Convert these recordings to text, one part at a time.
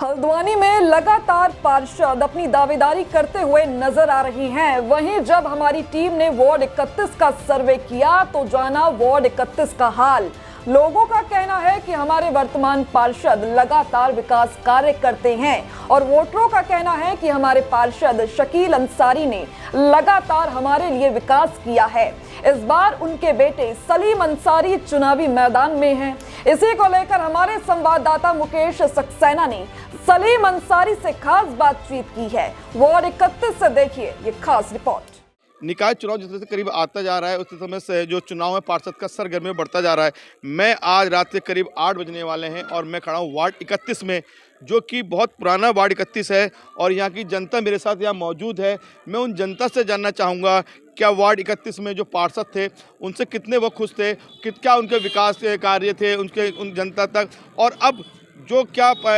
हल्द्वानी में लगातार पार्षद अपनी दावेदारी करते हुए नजर आ रही हैं। वहीं जब हमारी टीम ने वार्ड 31 का सर्वे किया तो जाना वार्ड 31 का हाल। लोगों का कहना है कि हमारे वर्तमान पार्षद लगातार विकास कार्य करते हैं और वोटरों का कहना है कि हमारे पार्षद शकील अंसारी ने लगातार हमारे लिए विकास किया है। इस बार उनके बेटे सलीम अंसारी चुनावी मैदान में हैं। इसी को लेकर हमारे संवाददाता मुकेश सक्सेना ने सलीम अंसारी से खास बातचीत की है। वार्ड 31 से देखिए ये खास रिपोर्ट। निकाय चुनाव जिस तरह से करीब आता जा रहा है उस समय से जो चुनाव है पार्षद का सरगर्मी बढ़ता जा रहा है। मैं आज रात के करीब 8 बजने वाले हैं और मैं खड़ा हूँ वार्ड 31 में, जो कि बहुत पुराना वार्ड 31 है और यहाँ की जनता मेरे साथ यहाँ मौजूद है। मैं उन जनता से जानना चाहूँगा क्या वार्ड 31 में जो पार्षद थे उनसे कितने वो खुश थे, क्या उनके विकास के कार्य थे उन जनता तक, और अब जो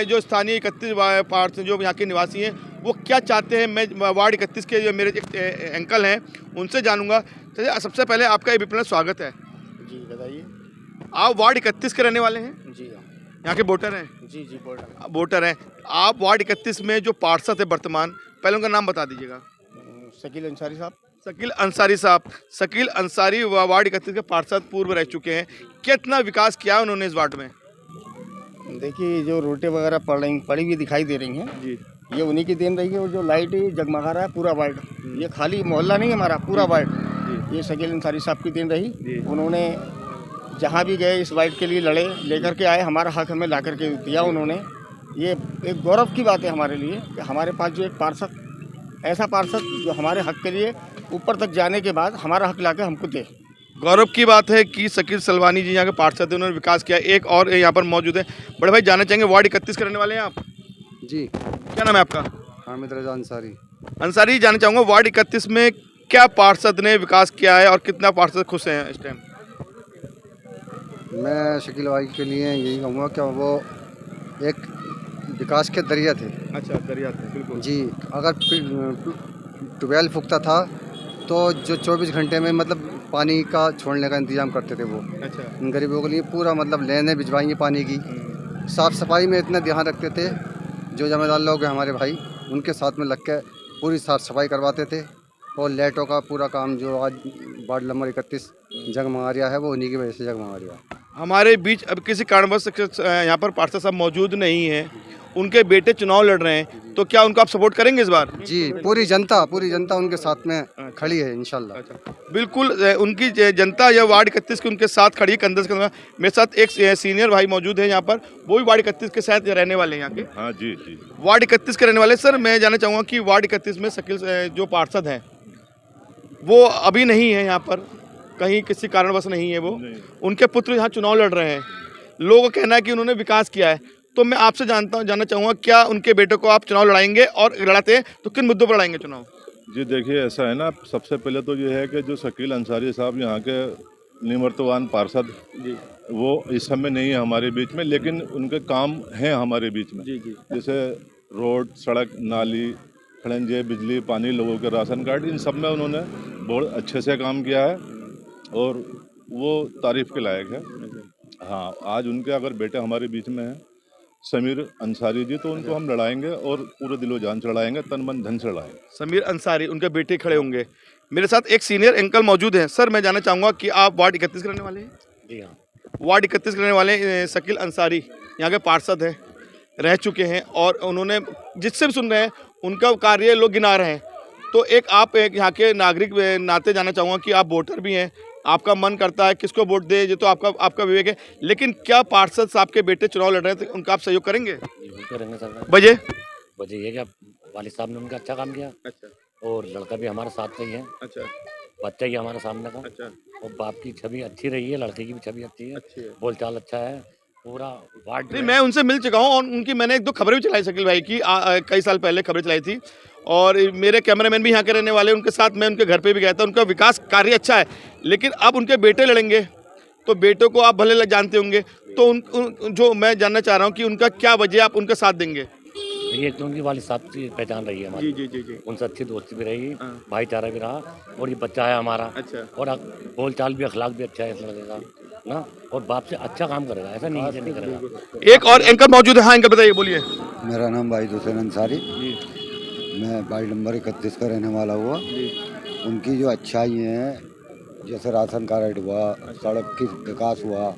जो स्थानीय 31 पार्षद जो यहाँ के निवासी हैं वो क्या चाहते हैं। मैं वार्ड 31 के जो मेरे एक अंकल हैं उनसे जानूंगा। चलिए सबसे पहले आपका ये विपुल स्वागत है। जी बताइए। आप वार्ड 31 के रहने वाले हैं? जी यहाँ के वोटर हैं? जी वोटर हैं। आप वार्ड 31 में जो पार्षद है वर्तमान, पहले उनका नाम बता दीजिएगा। शकील अंसारी साहब। शकील अंसारी साहब। शकील अंसारी वार्ड 31 के पार्षद पूर्व रह चुके हैं। कितना विकास किया उन्होंने इस वार्ड में? देखिए जो रोटें वगैरह पड़ी हुई दिखाई दे रही हैं जी, ये उन्हीं की देन रही है। और जो लाइट जगमगा रहा है पूरा वार्ड, ये खाली मोहल्ला नहीं हमारा, पूरा वार्ड ये शकील अंसारी साहब की देन रही। उन्होंने जहाँ भी गए इस वार्ड के लिए लड़े, लेकर के आए, हमारा हक हमें ला करके दिया उन्होंने। ये एक गौरव की बात है हमारे लिए कि हमारे पास जो एक पार्षद, ऐसा पार्षद जो हमारे हक के लिए ऊपर तक जाने के बाद हमारा हक ला के हमको दे। गौरव की बात है कि शकील सलवानी जी यहाँ के पार्षद हैं, उन्होंने विकास किया। एक और यहाँ पर मौजूद है। बड़े भाई जानना चाहेंगे वार्ड 31 के रहने वाले हैं आप? जी। क्या नाम है आपका? हामिद रजा अंसारी। अंसारी, जानना चाहूँगा वार्ड 31 में क्या पार्षद ने विकास किया है और कितना पार्षद खुश हैं इस टाइम? मैं शकील भाई के लिए यही कहूँगा कि वो एक विकास के दरिया थे। अच्छा, दरिया थे, बिल्कुल जी। अगर ट्यूबवेल फूकता था तो जो 24 घंटे में मतलब पानी का छोड़ने का इंतजाम करते थे वो। अच्छा। गरीबों के लिए पूरा मतलब लेने भिजवाएंगे पानी की। साफ़ सफाई में इतना ध्यान रखते थे। जो जमींदार लोग हैं हमारे भाई, उनके साथ में लग के पूरी साफ़ सफाई करवाते थे। और लाइटों का पूरा काम जो आज वार्ड नंबर 31 जगमगा रहा है वो उन्हीं की वजह से जगमगा रहा है। हमारे बीच अब किसी कारणवश यहाँ पर पार्षद साहब मौजूद नहीं है, उनके बेटे चुनाव लड़ रहे हैं, तो क्या उनको आप सपोर्ट करेंगे इस बार? जी, पूरी जनता उनके साथ में खड़ी है इंशाल्लाह। अच्छा, बिल्कुल उनकी जनता या वार्ड 31 के उनके साथ खड़ी है कंधे से कंधा। मेरे साथ एक सीनियर भाई मौजूद है यहाँ पर, वो भी वार्ड 31 के साथ रहने वाले हैं यहाँ के। हाँ जी जी। वार्ड 31 के रहने वाले। सर मैं जानना चाहूँगा कि वार्ड 31 में शकील जो पार्षद हैं वो अभी नहीं है यहाँ पर, कहीं किसी कारणवश नहीं है वो, उनके पुत्र यहाँ चुनाव लड़ रहे हैं। लोगों का कहना है कि उन्होंने विकास किया है, तो मैं आपसे जानना चाहूँगा क्या उनके बेटे को आप चुनाव लड़ाएंगे, और लड़ाते हैं तो किन मुद्दों पर लड़ाएंगे चुनाव? जी देखिए, ऐसा है ना, सबसे पहले तो ये है कि जो शकील अंसारी साहब यहाँ के निवर्तमान पार्षद जी, वो इस समय नहीं है हमारे बीच में, लेकिन उनके काम हैं हमारे बीच में। जी जी। जैसे रोड, सड़क, नाली, खड़ंजे, बिजली, पानी, लोगों के राशन कार्ड, इन सब में उन्होंने बहुत अच्छे से काम किया है और वो तारीफ़ के लायक है। हाँ, आज उनके अगर बेटे हमारे बीच में हैं समीर अंसारी जी, तो उनको हम लड़ाएंगे और पूरे दिलो जान से लड़ाएंगे, तन मन धन से लड़ाएंगे। समीर अंसारी, उनके बेटे खड़े होंगे। मेरे साथ एक सीनियर अंकल मौजूद हैं। सर मैं जानना चाहूँगा कि आप वार्ड 31 के रहने वाले हैं? जी हाँ। वार्ड 31 के रहने वाले शकील अंसारी यहाँ के पार्षद हैं, रह चुके हैं, और उन्होंने जिससे भी सुन रहे हैं उनका कार्य लोग गिना रहे हैं। तो आप एक यहाँ के नागरिक नाते जानना चाहूँगा कि आप वोटर भी हैं, आपका मन करता है किसको वोट दे, ये तो आपका विवेक है, लेकिन क्या पार्षद साहब के बेटे चुनाव लड़ रहे हैं तो उनका आप सहयोग करेंगे? करेंगे सर। वजह ये क्या वालिद साहब ने उनका अच्छा काम किया। अच्छा। और लड़का भी हमारे साथ में ही है। अच्छा। बच्चा ही हमारे सामने का। अच्छा। और बाप की छवि अच्छी रही है, लड़के की भी छवि अच्छी है, बोलचाल अच्छा है, पूरा वार्ड। नहीं, मैं उनसे मिल चुका हूँ और उनकी मैंने 1-2 खबरें भी चलाई शकील भाई की, कई साल पहले खबरें चलाई थी, और मेरे कैमरामैन भी यहाँ के रहने वाले, उनके साथ मैं उनके घर पे भी गया था। उनका विकास कार्य अच्छा है, लेकिन अब उनके बेटे लड़ेंगे तो बेटों को आप भले जानते होंगे, तो जो मैं जानना चाह रहा हूँ कि उनका क्या वजह, आप उनका साथ देंगे? ये तो उनकी वालिद साहब की पहचान रही है हमारी। जी जी जी। उनसे अच्छी दोस्ती भी रही, भाईचारा भी रहा, और ये बच्चा है हमारा। अच्छा। और बोलचाल भी, अखलाक भी अच्छा है इस लड़के का। ना, और बाप से अच्छा काम करेगा, ऐसा नहीं है नहीं करेगा। एक और एंकर मौजूद है। हाँ एंकर बताइए, बोलिए। मेरा नाम भाई हुसैन अंसारी, मैं वार्ड नंबर 31 का रहने वाला हुआ। उनकी जो अच्छाई हैं, जैसे राशन कार्ड हुआ, सड़क की विकास हुआ,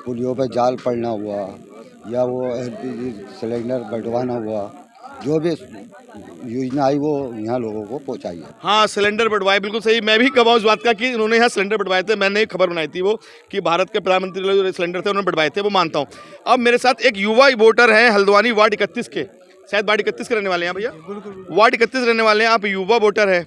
पुलियों पे जाल पड़ना हुआ, या वो LPG सिलेंडर बढ़वाना हुआ, जो भी योजना आई वो यहाँ लोगों को पहुँचाई है। हाँ, सिलेंडर बढ़वाए, बिल्कुल सही। मैं भी गवाह इस बात का कि उन्होंने यहाँ सिलेंडर बढ़वाए थे। मैंने एक खबर बनाई थी वो कि भारत के प्रधानमंत्री लोग जो सिलेंडर थे उन्होंने बढ़वाए थे, वो मानता हूँ। अब मेरे साथ एक युवा वोटर हैं हल्द्वानी वार्ड 31 के, शायद वार्ड 31 के रहने वाले हैं भैया, वार्ड 31 रहने वाले हैं आप, युवा वोटर है।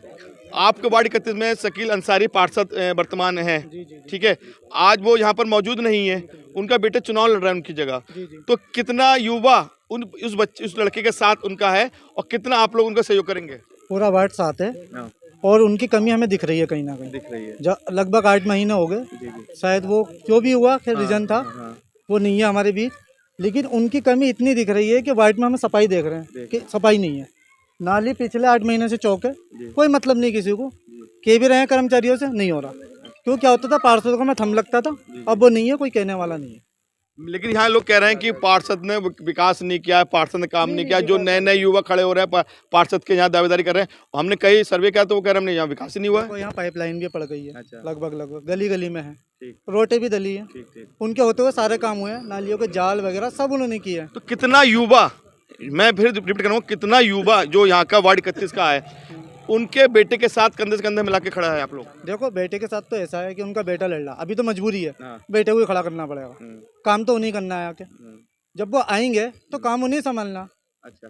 आपके वार्ड 31 में शकील अंसारी पार्षद वर्तमान हैं, ठीक है। आज वो यहाँ पर मौजूद नहीं है, उनका बेटा चुनाव लड़ रहा है उनकी जगह। तो कितना युवा उस लड़के के साथ उनका है और कितना आप लोग उनका सहयोग करेंगे? पूरा वार्ड साथ है और उनकी कमी हमें दिख रही है, कहीं ना कहीं दिख रही है। लगभग 8 महीने हो गए शायद, वो जो भी हुआ खैर रीजन था वो नहीं है हमारे बीच, लेकिन उनकी कमी इतनी दिख रही है कि वार्ड में हमें सफाई देख रहे हैं कि सफाई नहीं है। नाली पिछले 8 महीने से चौक है, कोई मतलब नहीं किसी को, के भी रहे हैं कर्मचारियों से, नहीं हो रहा। क्यों, क्या होता था, पार्षद को मैं थम लगता था, अब वो नहीं है, कोई कहने वाला नहीं है। लेकिन यहाँ लोग कह रहे हैं कि पार्षद ने विकास नहीं किया, पार्षद ने काम नहीं किया। जो नए नए युवा खड़े हो रहे हैं पार्षद के यहाँ दावेदारी कर रहे हैं, हमने कई सर्वे किया तो वो कह रहे हैं नहीं, यहाँ विकास ही नहीं हुआ है। यहाँ पाइपलाइन भी पड़ गई है, लगभग गली गली में है, रोटें भी दली है, उनके होते हुए सारे काम हुए हैं, नालियों के जाल वगैरह सब उन्होंने किए हैं। तो कितना युवा, मैं फिर रिपीट करूँगा, कितना युवा जो यहाँ का वार्ड 31 का है उनके बेटे के साथ कंधे से कंधे मिला के खड़ा है आप लोग? देखो, बेटे के साथ तो ऐसा है कि उनका बेटा लड़ रहा, अभी तो मजबूरी है, बेटे को ही खड़ा करना पड़ेगा, काम तो उन्हीं करना है आके। जब वो आएंगे तो काम उन्हीं संभालना।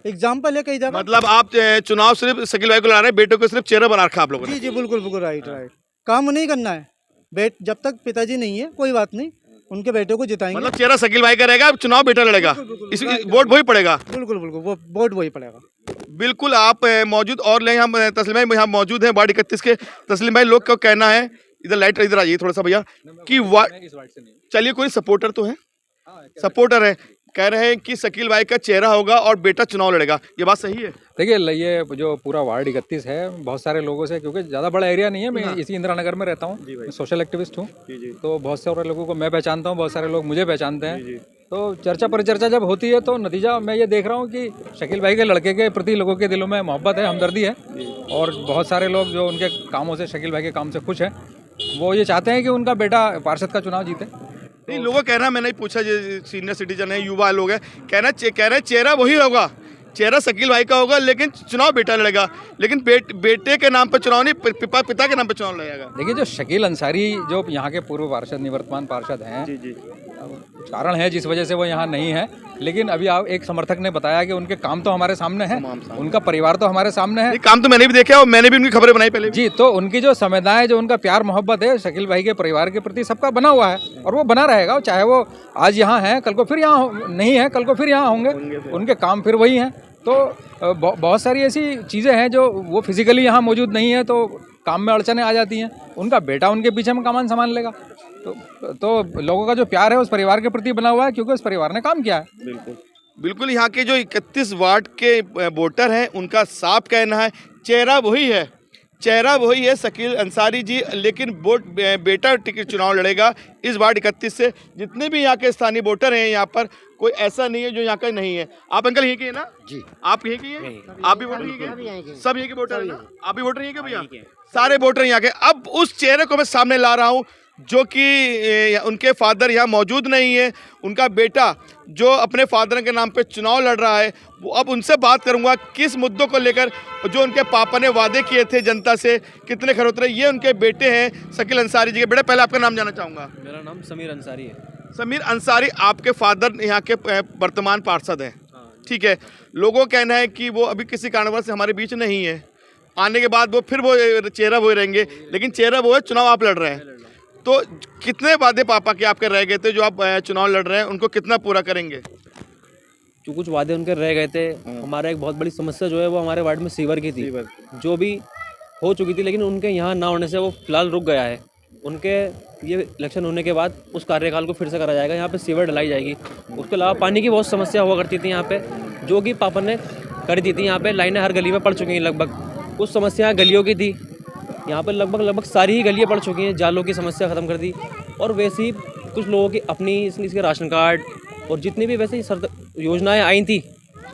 एग्जाम्पल है कई जगह। मतलब आप चुनाव सिर्फ शकील भाई को लड़ा रहे हैं, बेटे को सिर्फ चेहरा बना रखा आप लोगों ने? जी बिल्कुल राइट। काम उन्हीं करना है, जब तक पिताजी नहीं है कोई बात नहीं, उनके बेटे को जिताएंगे। मतलब चेहरा शकील भाई का रहेगा, चुनाव बेटा लड़ेगा, इस वोट वही पड़ेगा? बिल्कुल वो वोट वही पड़ेगा। बिल्कुल। आप मौजूद और ले, हम तस्लीम भाई यहाँ मौजूद हैं वार्ड 31 के। तस्लीम भाई, लोग का कहना है, इधर लाइट इधर आइए थोड़ा सा भैया, कि चलिए कोई सपोर्टर तो है, सपोर्टर है, कह रहे हैं कि शकील भाई का चेहरा होगा और बेटा चुनाव लड़ेगा, ये बात सही है? देखिए, ये जो पूरा वार्ड 31 है, बहुत सारे लोगों से, क्योंकि ज़्यादा बड़ा एरिया नहीं है, मैं इसी इंदिरा नगर में रहता हूँ, मैं सोशल एक्टिविस्ट हूँ, तो बहुत सारे लोगों को मैं पहचानता हूँ, बहुत सारे लोग मुझे पहचानते हैं। तो चर्चा परिचर्चा जब होती है तो नतीजा मैं ये देख रहा हूँ कि शकील भाई के लड़के के प्रति लोगों के दिलों में मोहब्बत है, हमदर्दी है, और बहुत सारे लोग जो उनके कामों से, शकील भाई के काम से खुश हैं, वो ये चाहते हैं कि उनका बेटा पार्षद का चुनाव जीते। नहीं, लोगों का कहना, मैंने पूछा, जो सीनियर सिटीजन है, युवा लोग हैं, कह रहे हैं चेहरा वही होगा, चेहरा शकील भाई का होगा, लेकिन चुनाव बेटा लड़ेगा। लेकिन बेटे के नाम पर चुनाव नहीं, पिता के नाम पर चुनाव लड़ेगा। देखिए, जो शकील अंसारी जो यहाँ के पूर्व पार्षद, निवर्तमान पार्षद हैं, कारण है जिस वजह से वो यहाँ नहीं है, लेकिन अभी आप एक समर्थक ने बताया कि उनके काम तो हमारे सामने है, उनका परिवार तो हमारे सामने है। काम तो मैंने भी देखा और मैंने भी उनकी खबरें बनाई पहले जी। तो उनकी जो संवेदनाएं, जो उनका प्यार मोहब्बत है शकील भाई के परिवार के प्रति, सबका बना हुआ है और वो बना रहेगा, चाहे वो आज यहाँ है, कल को फिर यहाँ नहीं है, कल को फिर यहाँ होंगे, उनके काम फिर वही हैं। तो बहुत सारी ऐसी चीज़ें हैं जो वो फिजिकली यहाँ मौजूद नहीं है तो काम में अड़चने आ जाती हैं, उनका बेटा उनके पीछे में कमान संभाल लेगा। तो लोगों का जो प्यार है उस परिवार के प्रति बना हुआ है, क्योंकि उस परिवार ने काम किया है। बिल्कुल। यहाँ के जो 31 वार्ड के वोटर हैं उनका साफ कहना है, चेहरा वही है शकील अंसारी जी, लेकिन बेटा टिकट चुनाव लड़ेगा इस वार्ड 31 से। जितने भी यहाँ के स्थानीय वोटर हैं, यहाँ पर कोई ऐसा नहीं है जो यहाँ का नहीं है। आप अंकल यहीं के हैं ना? जी। आप यहीं के हैं? आप भी वोटर यहीं के? सब यहीं के वोटर हैं ना? आप भी वोटर यहीं के भैया? सारे वोटर यहाँ के। अब उस चेहरे को मैं सामने ला रहा हूँ जो कि उनके फादर यहाँ मौजूद नहीं है, उनका बेटा जो अपने फादर के नाम पे चुनाव लड़ रहा है, वो अब उनसे बात करूंगा किस मुद्दों को लेकर, जो उनके पापा ने वादे किए थे जनता से, कितने खरे उतरे। ये उनके बेटे हैं शकील अंसारी जी के। बेटा, पहले आपका नाम जानना चाहूँगा। मेरा नाम समीर अंसारी है। समीर अंसारी, आपके फादर यहाँ के वर्तमान पार्षद हैं, ठीक है। लोगों का कहना है कि वो अभी किसी कारणवश से हमारे बीच नहीं है, आने के बाद वो फिर वो चेहरा वो रहेंगे, लेकिन चेहरा वो है, चुनाव आप लड़ रहे हैं। तो कितने वादे पापा के आपके रह गए थे जो आप चुनाव लड़ रहे हैं, उनको कितना पूरा करेंगे? जो कुछ वादे उनके रह गए थे, हमारा एक बहुत बड़ी समस्या जो है वो हमारे वार्ड में सीवर की थी, जो भी हो चुकी थी, लेकिन उनके यहाँ ना होने से वो फिलहाल रुक गया है। उनके ये इलेक्शन होने के बाद उस कार्यकाल को फिर से करा जाएगा, यहाँ पे सीवर डलाई जाएगी। उसके अलावा पानी की बहुत समस्या हुआ करती थी यहाँ पे, जो कि पापा ने कर दी थी। यहाँ पे लाइनें हर गली में पड़ चुकी हैं लगभग। कुछ समस्या गलियों की थी, यहाँ पर लगभग सारी ही गलियाँ पड़ चुकी हैं, जालों की समस्या ख़त्म कर दी। और वैसे ही कुछ लोगों की अपनी इसके राशन कार्ड और जितनी भी वैसे योजनाएं आई थी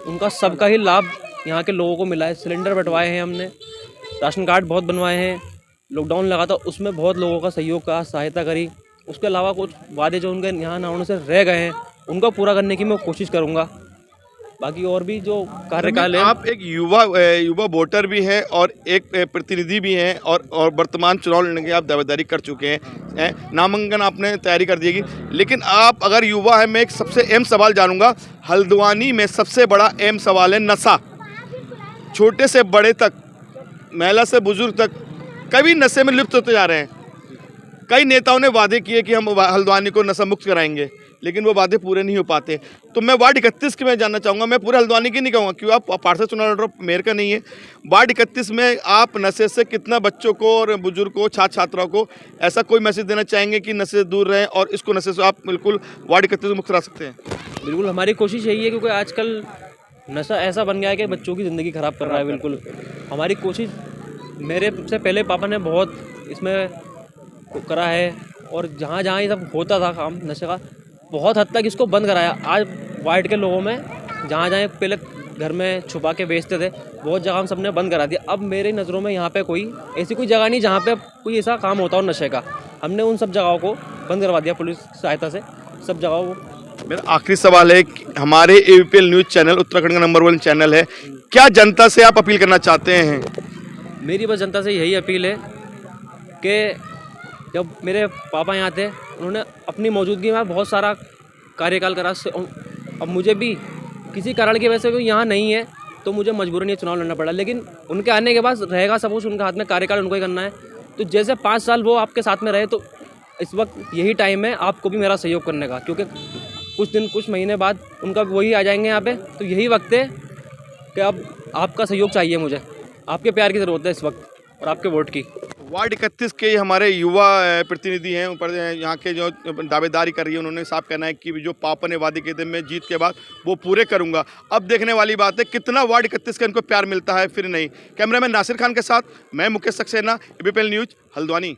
उनका सबका ही लाभ यहाँ के लोगों को मिला है। सिलेंडर बंटवाए हैं हमने, राशन कार्ड बहुत बनवाए हैं, लॉकडाउन लगा था उसमें बहुत लोगों का सहयोग का सहायता करी। उसके अलावा कुछ वादे जो उनके यहाँ ना होने से रह गए हैं उनको पूरा करने की मैं कोशिश करूँगा। बाकी और भी जो कार्यकाल है। आप एक युवा वोटर भी हैं और एक प्रतिनिधि भी हैं और वर्तमान चुनाव लड़ने की आप दावेदारी कर चुके हैं, नामांकन आपने तैयारी कर दी। लेकिन आप अगर युवा है, मैं एक सबसे अहम सवाल जानूंगा। हल्द्वानी में सबसे बड़ा अहम सवाल है नशा। छोटे से बड़े तक, महिला से बुजुर्ग तक कभी नशे में लिप्त होते जा रहे हैं। कई नेताओं ने वादे किए कि हम हल्द्वानी को नशा मुक्त कराएंगे, लेकिन वो वादे पूरे नहीं हो पाते। तो मैं वार्ड 31 की मैं जानना चाहूँगा, मैं पूरे हल्द्वानी की नहीं कहूँगा क्योंकि आप पार्षद चुनाव लड़ रहे हो, मेयर का नहीं है। वार्ड 31 में आप नशे से कितना बच्चों को और बुजुर्ग को, छात्र छात्राओं को ऐसा कोई मैसेज देना चाहेंगे कि नशे से दूर रहें और इसको नशे से आप बिल्कुल वार्ड 31 में मुक्त करा सकते हैं? बिल्कुल हमारी कोशिश यही है, क्योंकि आजकल नशा ऐसा बन गया है कि बच्चों की ज़िंदगी ख़राब कर रहा है। बिल्कुल हमारी कोशिश, मेरे से पहले पापा ने बहुत इसमें करा है और जहाँ जहाँ ये सब होता था काम नशे का, बहुत हद तक इसको बंद कराया। आज वार्ड के लोगों में जहाँ जहाँ पहले घर में छुपा के बेचते थे, बहुत जगह हम सब ने बंद करा दिया। अब मेरी नज़रों में यहाँ पे ऐसी कोई जगह नहीं जहाँ पे कोई ऐसा काम होता हो नशे का। हमने उन सब जगहों को बंद करवा दिया पुलिस सहायता से, सब जगहों को। मेरा आखिरी सवाल है, हमारे ABPL न्यूज़ चैनल उत्तराखंड का नंबर 1 चैनल है, क्या जनता से आप अपील करना चाहते हैं? मेरी बस जनता से यही अपील है कि जब मेरे पापा यहाँ थे, उन्होंने अपनी मौजूदगी में बहुत सारा कार्यकाल करा। अब मुझे भी किसी कारण की वजह से कोई यहाँ नहीं है तो मुझे मजबूरन ये चुनाव लड़ना पड़ा, लेकिन उनके आने के बाद रहेगा सब कुछ उनके हाथ में, कार्यकाल उनको ही करना है। तो जैसे 5 साल वो आपके साथ में रहे, तो इस वक्त यही टाइम है आपको भी मेरा सहयोग करने का, क्योंकि कुछ महीने बाद उनका वही आ जाएंगे यहाँ पे। तो यही वक्त है कि अब आपका सहयोग चाहिए मुझे, आपके प्यार की ज़रूरत है इस वक्त और आपके वोट की। वार्ड 31 के हमारे युवा प्रतिनिधि हैं, ऊपर यहाँ के जो दावेदारी कर रही है, उन्होंने साफ कहना है कि जो पापा ने वादे किए थे मैं जीत के बाद वो पूरे करूंगा। अब देखने वाली बात है कितना वार्ड 31 का इनको प्यार मिलता है फिर नहीं। कैमरामैन नासिर खान के साथ मैं मुकेश सक्सेना, ABPL न्यूज़ हल्द्वानी।